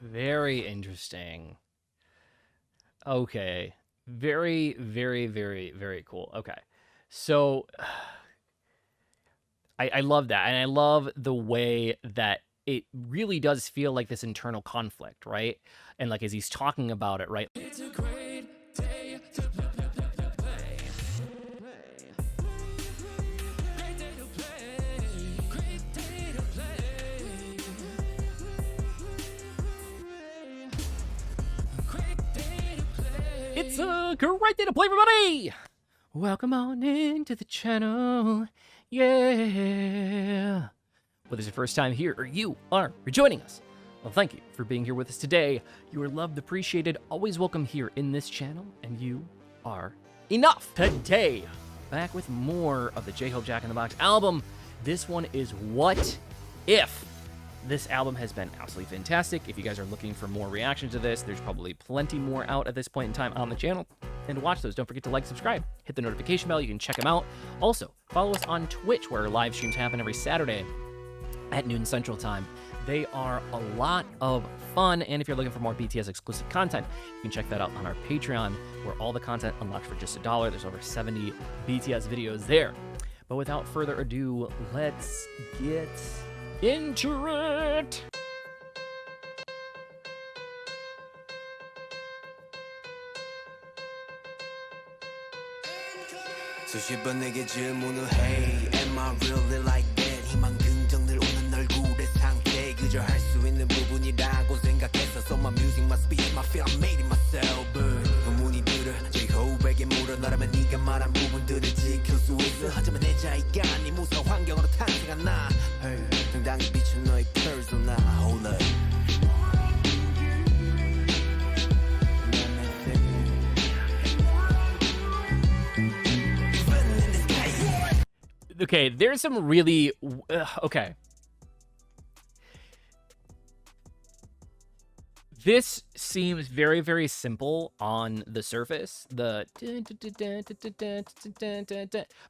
Very interesting. Okay. Very, very, very, very cool. Okay. So I love that. And I love the way that it really does feel like this internal conflict, right? And like as he's talking about it, right? It's a great day to play. Great day to play. Great day to play. Great day to play. It's a great day to play, everybody! Welcome on into the channel. Yeah. Whether it's your first time here or you are rejoining us, well, thank you for being here with us today. You are loved, appreciated, always welcome here in this channel, and you are enough. Today, back with more of the J-Hope Jack in the Box album. This one is What If? This album has been absolutely fantastic. If you guys are looking for more reactions to this, there's probably plenty more out at this point in time on the channel. And to watch those, don't forget to like, subscribe, hit the notification bell. You can check them out. Also, follow us on Twitch, where our live streams happen every Saturday at noon Central Time. They are a lot of fun, and if you're looking for more BTS exclusive content, you can check that out on our Patreon, where all the content unlocks for just $1. There's over 70 BTS videos there. But without further ado, let's get into it. 수십 번 내게 질문을 해 Am I really like that? 희망 긍정 늘 오는 얼굴의 상태 그저 할 수 있는 부분이라고 생각했어 So my music, my speech, my feel, I made it myself But 의문이 들어 jhope에게 물어 너라면 네가 말한 부분들을 지킬 수 있어 하지만 내 자의가 아닌 무서운 환경으로 탄생한 나 당당히 비춘 너의 persona Hold up Okay, there's some really... okay. This seems very, very simple on the surface. The...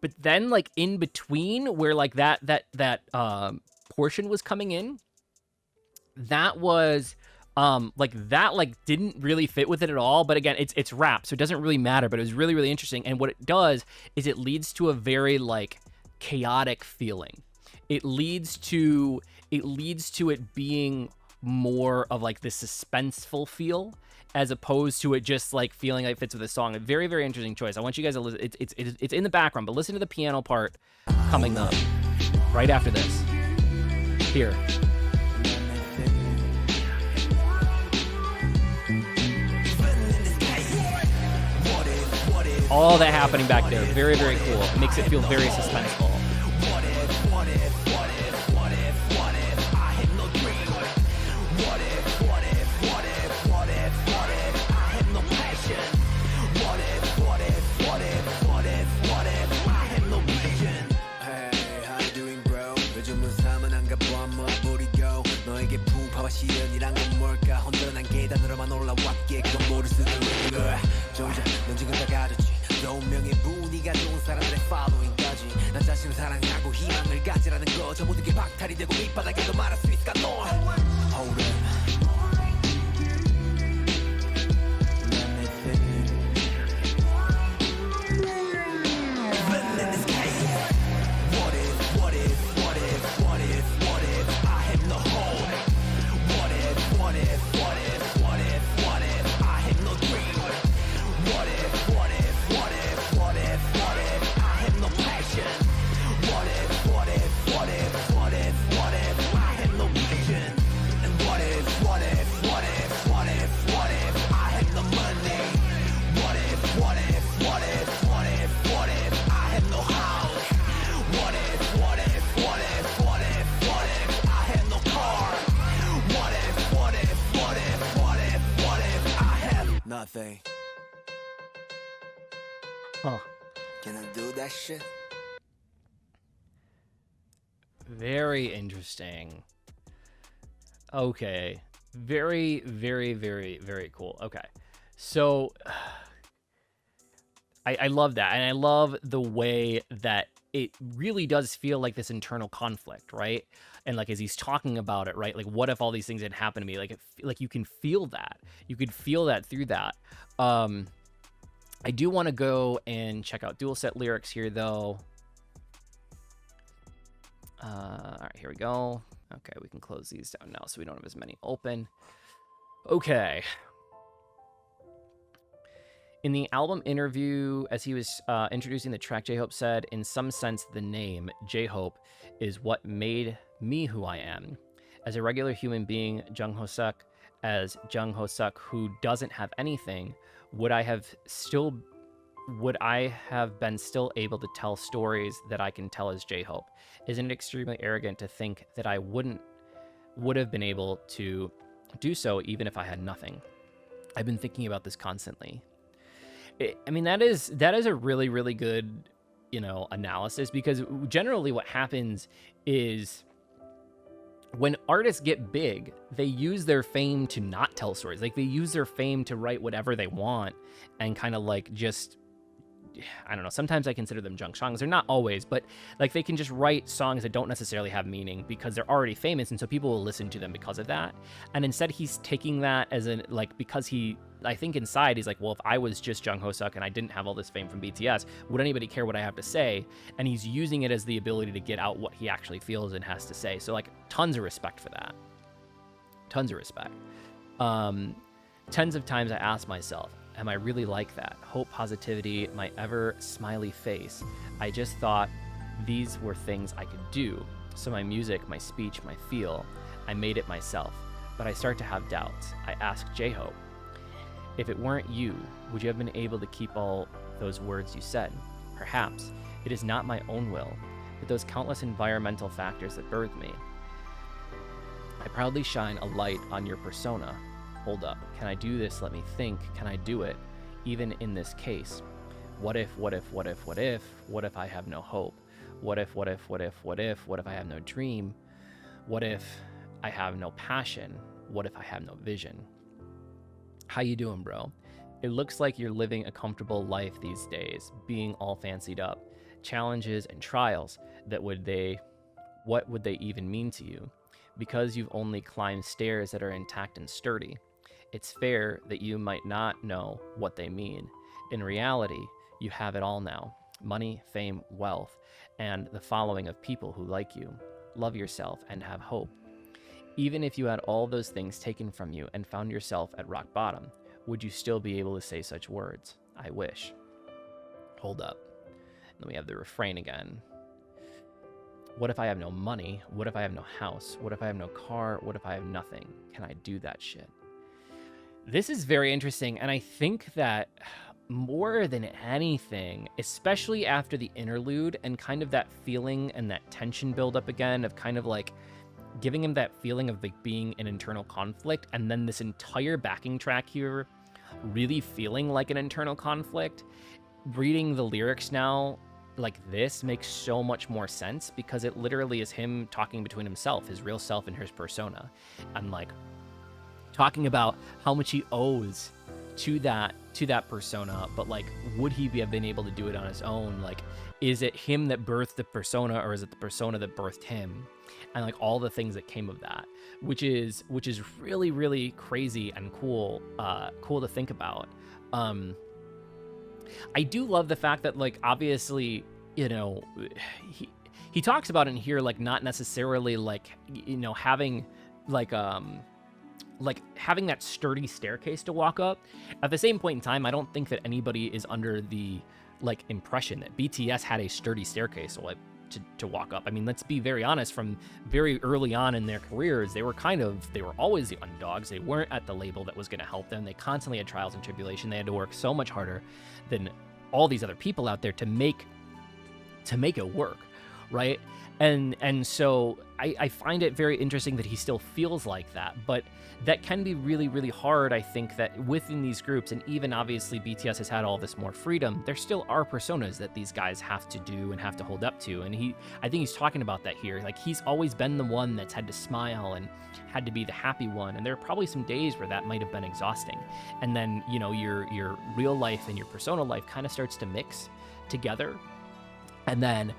But then, like, in between, where, like, that portion was coming in, that was... that didn't really fit with it at all. But again, it's rap, so it doesn't really matter. But it was really, really interesting. And what it does is it leads to a very, like, chaotic feeling. It leads to it being more of like the suspenseful feel, as opposed to it just like feeling like it fits with the song. A very, very interesting choice. I want you guys to listen. It's in the background, but listen to the piano part coming up right after this. Here. All that happening back there, very, very cool. It makes it feel very suspenseful. 시련이란 건 뭘까 혼돈한 계단으로만 올라왔기에 그건 모를 수도 있는 거야 정작 넌 지금 다 가졌지 너 운명의 분위기가 좋은 사람들의 following까지 나 자신을 사랑하고 희망을 가지라는 거 저 모든 게 박탈이 되고 밑바닥에도 말할 수 있을까 너 Hold up Nothing. Huh. Can I do that shit? Very interesting. Okay. Very, very, very, very cool. Okay. So I love that. And I love the way that it really does feel like this internal conflict, right? and like as he's talking about it, right, like what if all these things had happened to me, like like you can feel that, you could feel that through that. I do want to go and check out dual set lyrics here though. All right, here we go. Okay, we can close these down now so we don't have as many open. Okay. In the album interview, as he was introducing the track, J-Hope said, in some sense, the name J-Hope is what made me who I am. As a regular human being, Jung Ho-suk, as Jung Ho-suk, who doesn't have anything, would I have been still able to tell stories that I can tell as J-Hope? Isn't it extremely arrogant to think that I would have been able to do so even if I had nothing? I've been thinking about this constantly. I mean, that is a really, really good, analysis, because generally what happens is when artists get big, they use their fame to not tell stories. Like, they use their fame to write whatever they want and kind of like just, I don't know, sometimes I consider them junk songs. They're not always, but like they can just write songs that don't necessarily have meaning because they're already famous, and so people will listen to them because of that. And instead he's taking that as because I think inside he's like, well, if I was just Jung Ho-suk and I didn't have all this fame from BTS, would anybody care what I have to say? And he's using it as the ability to get out what he actually feels and has to say. So like tons of respect for that. Tons of respect. Tens of times I asked myself, am I really like that? Hope, positivity, my ever smiley face. I just thought these were things I could do. So my music, my speech, my feel, I made it myself. But I start to have doubts. I ask J-Hope, if it weren't you, would you have been able to keep all those words you said? Perhaps. It is not my own will, but those countless environmental factors that birthed me. I proudly shine a light on your persona. Hold up. Can I do this? Let me think. Can I do it? Even in this case. What if I have no hope? What if I have no dream? What if I have no passion? What if I have no vision? How you doing, bro? It looks like you're living a comfortable life these days, being all fancied up. Challenges and trials, what would they even mean to you? Because you've only climbed stairs that are intact and sturdy. It's fair that you might not know what they mean. In reality, you have it all now. Money, fame, wealth, and the following of people who like you. Love yourself and have hope. Even if you had all those things taken from you and found yourself at rock bottom, would you still be able to say such words? I wish. Hold up. Then we have the refrain again. What if I have no money? What if I have no house? What if I have no car? What if I have nothing? Can I do that shit? This is very interesting, and I think that more than anything, especially after the interlude and kind of that feeling and that tension build up again of kind of like giving him that feeling of like being an internal conflict, and then this entire backing track here really feeling like an internal conflict. Reading the lyrics now like this makes so much more sense, because it literally is him talking between himself, his real self, and his persona, and like talking about how much he owes to that persona, but like would he have been able to do it on his own? Like, is it him that birthed the persona, or is it the persona that birthed him? And like all the things that came of that, which is really, really crazy and cool to think about. I do love the fact that like obviously, he talks about in here like not necessarily like having like having that sturdy staircase to walk up. At the same point in time, I don't think that anybody is under the like impression that BTS had a sturdy staircase to walk up. I mean, let's be very honest, from very early on in their careers, they were always the underdogs. They weren't at the label that was going to help them. They constantly had trials and tribulation. They had to work so much harder than all these other people out there to make it work, right? And so I find it very interesting that he still feels like that, but that can be really, really hard. I think that within these groups, and even obviously BTS has had all this more freedom, there still are personas that these guys have to do and have to hold up to. And I think he's talking about that here. Like, he's always been the one that's had to smile and had to be the happy one. And there are probably some days where that might have been exhausting. And then, your real life and your persona life kind of starts to mix together. And then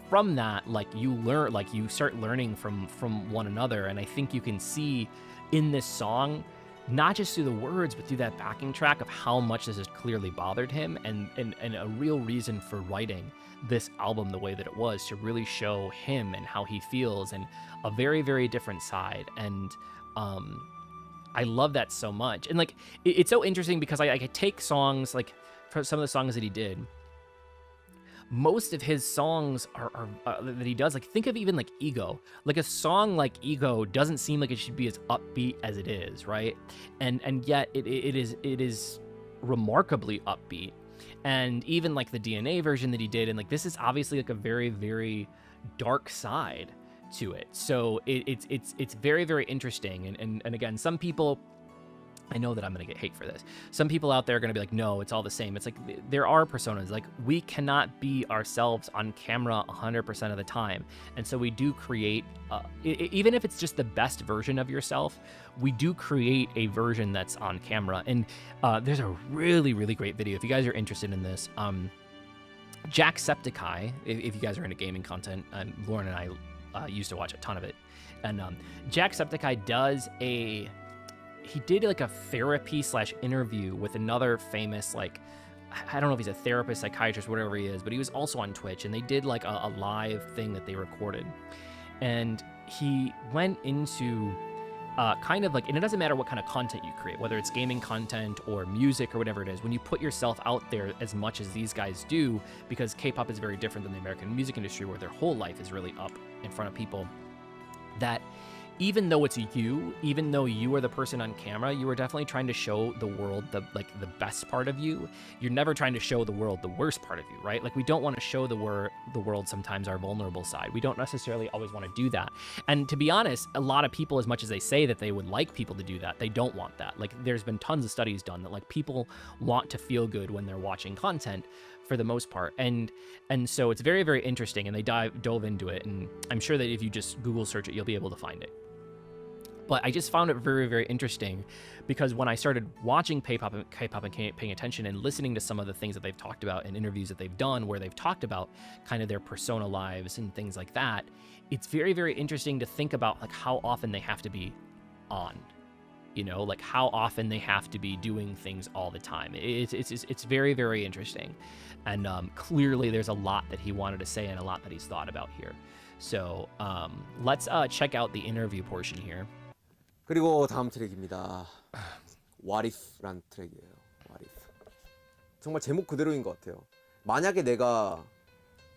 from that, like you learn, like you start learning from one another. And I think you can see in this song, not just through the words, but through that backing track of how much this has clearly bothered him, and a real reason for writing this album the way that it was, to really show him and how he feels, and a very, very different side. And I love that so much. And like, it's so interesting because I could take songs, like for some of the songs that he did, most of his songs are that he does, like think of even like Ego. Like a song like Ego doesn't seem like it should be as upbeat as it is, right? And yet it is remarkably upbeat. And even like the DNA version that he did, and like this is obviously like a very, very dark side to it. So it's very, very interesting. And again, some people, I know that I'm going to get hate for this. Some people out there are going to be like, no, it's all the same. It's like, there are personas. Like, we cannot be ourselves on camera 100% of the time. And so we do create, even if it's just the best version of yourself, we do create a version that's on camera. And there's a really, really great video. If you guys are interested in this, Jacksepticeye, if you guys are into gaming content, and Lauren and I used to watch a ton of it. And Jacksepticeye does he did like a therapy / interview with another famous, like, I don't know if he's a therapist, psychiatrist, whatever he is, but he was also on Twitch, and they did like a live thing that they recorded. And he went into kind of like, and it doesn't matter what kind of content you create, whether it's gaming content or music or whatever it is, when you put yourself out there as much as these guys do, because K-pop is very different than the American music industry, where their whole life is really up in front of people, that even though it's you, even though you are the person on camera, you are definitely trying to show the world the best part of you. You're never trying to show the world the worst part of you, right? Like, we don't want to show the world sometimes our vulnerable side. We don't necessarily always want to do that. And to be honest, a lot of people, as much as they say that they would like people to do that, they don't want that. Like, there's been tons of studies done that like people want to feel good when they're watching content, for the most part. And so it's very, very interesting, and they dove into it, and I'm sure that if you just Google search it, you'll be able to find it. But I just found it very, very interesting, because when I started watching K-pop and paying attention and listening to some of the things that they've talked about in interviews that they've done, where they've talked about kind of their persona lives and things like that, it's very, very interesting to think about like how often they have to be on, you know, like how often they have to be doing things all the time. It's very, very interesting. And clearly there's a lot that he wanted to say and a lot that he's thought about here. So let's check out the interview portion here. 그리고 다음 트랙입니다. What If란 트랙이에요. What If. 정말 제목 그대로인 것 같아요. 만약에 내가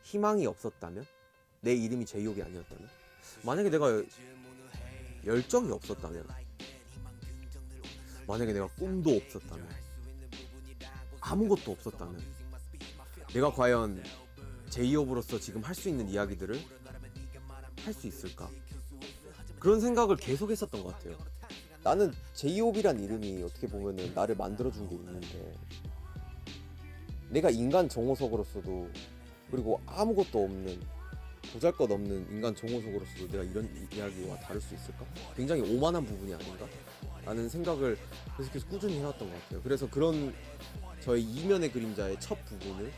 희망이 없었다면, 내 이름이 제이홉이 아니었다면, 만약에 내가 열정이 없었다면, 만약에 내가 꿈도 없었다면, 아무것도 없었다면, 내가 과연 제이홉으로서 지금 할 수 있는 이야기들을 할 수 있을까? 그런 생각을 계속 했었던 것 같아요. 나는 제이홉이란 이름이 어떻게 보면은 나를 만들어준 게 있는데, 내가 인간 정호석으로서도, 그리고 아무것도 없는, 보잘것없는 인간 정호석으로서도 내가 이런 이야기와 다를 수 있을까? 굉장히 오만한 부분이 아닌가? 라는 생각을 계속해서 꾸준히 해왔던 것 같아요. 그래서 그런 저의 이면의 그림자의 첫 부분을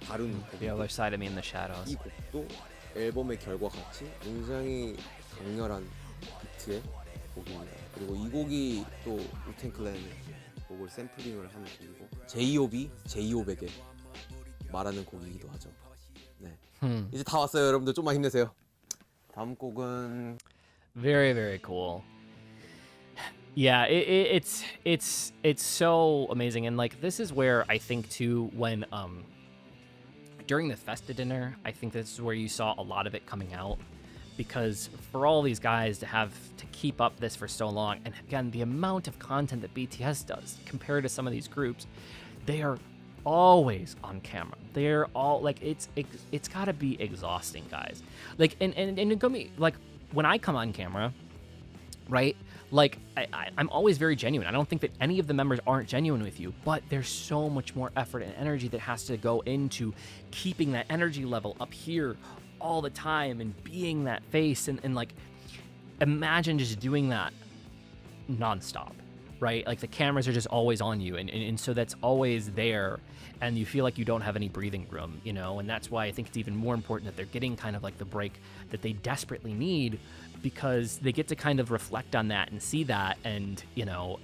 다룬 The Other Side of Me in the Shadows. 이 곡도 앨범의 결과 같이 굉장히 강렬한 비트의 곡입니다. 그리고 이 곡이 또 우텐 클랜의 곡을 샘플링을 한 곡이고, 제이홉이 제이홉에게 말하는 곡이기도 하죠. 네. 이제 다 왔어요, 여러분들. 좀만 힘내세요. 다음 곡은 Very, very cool. Yeah, it's so amazing. And like, this is where I think too, when during the Festa dinner, I think this is where you saw a lot of it coming out, because for all these guys to have to keep up this for so long, and again, the amount of content that BTS does compared to some of these groups, they are always on camera. They're all like, it's gotta be exhausting, guys. Like, and it got me, like, when I come on camera, right? Like, I'm always very genuine. I don't think that any of the members aren't genuine with you, but there's so much more effort and energy that has to go into keeping that energy level up here all the time and being that face. And like, imagine just doing that nonstop. right? Like the cameras are just always on you, and so that's always there, and you feel like you don't have any breathing room, you know. And that's why I think it's even more important that they're getting kind of like the break that they desperately need, because they get to kind of reflect on that and see that. And you know,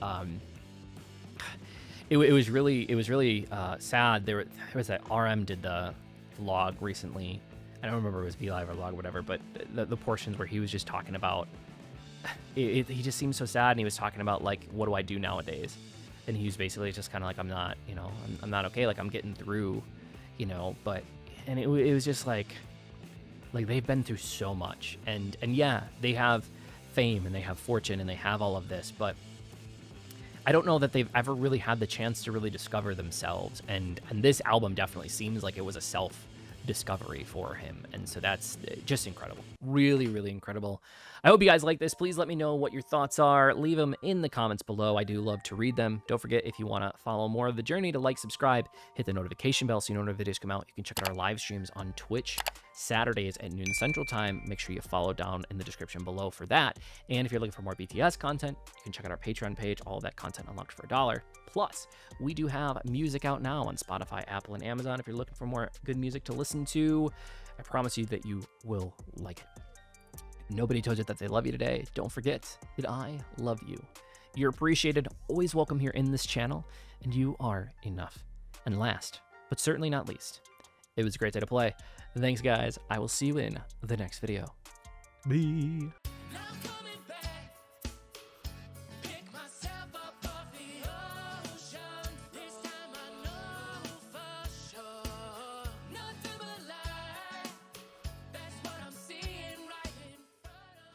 it was really sad. There was that RM did the vlog recently. I don't remember if it was VLive or Log or whatever, but the portions where he was just talking about he just seemed so sad, and he was talking about like, what do I do nowadays? And he was basically just kind of like, I'm not, you know, I'm not okay, like I'm getting through, you know. But and it was just like they've been through so much, and yeah, they have fame and they have fortune and they have all of this, but I don't know that they've ever really had the chance to really discover themselves, and this album definitely seems like it was a self discovery for him, and so that's just incredible. Really, really incredible. I hope you guys like this. Please let me know what your thoughts are. Leave them in the comments below. I do love to read them. Don't forget, if you want to follow more of the journey, to like, subscribe, hit the notification bell so you know when our videos come out. You can check out our live streams on Twitch Saturdays at noon Central Time. Make sure you follow down in the description below for that. And if you're looking for more BTS content, you can check out our Patreon page. All of that content unlocked for $1. Plus, we do have music out now on Spotify, Apple, and Amazon. If you're looking for more good music to listen to, I promise you that you will like it. Nobody told you that they love you today. Don't forget that I love you. You're appreciated, always welcome here in this channel, and you are enough. And last, but certainly not least, it was a great day to play. Thanks, guys. I will see you in the next video. Bye.